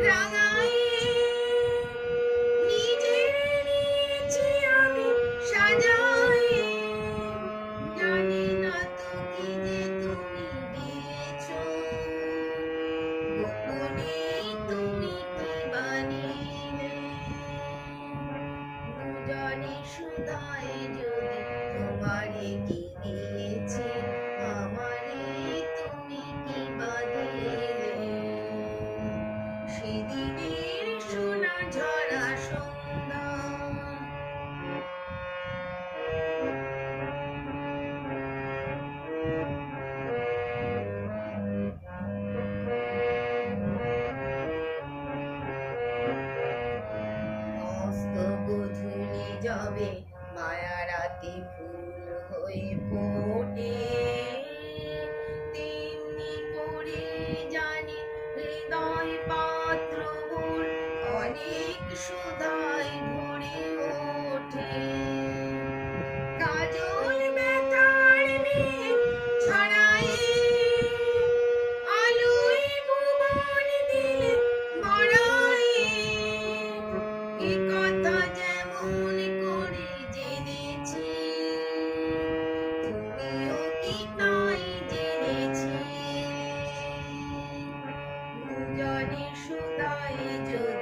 রাঙাইয়ে নিজের নিয়েছি আমি সাজাইয়ে, জানি না তো কি যে তুমি দিয়েছো, গোপনে তুমি কি বানিয়ে, দুজনে সুধায় যদি তোমারে কি দিয়েছি, আমারে তুমি কি বাদিলে, সেদিনের সোনা ঝরা সন্ধ্যা। মস্ত গধূলি যাবে মায়া রাতে ফুল হয়ে ফোটে, তেমনি করে জানি হৃদয় পাত্র মোর অনেক সুধায় ভরে ওঠে, কাজল ব্যথার মেঘ ছড়ায়ে আলোয় ভুবন দিলে ভরায়ে, এ কথা যেমন করে জেনেছি, তুমিও কি তাই জেনেছিলে, দুজনে সুধায় যদি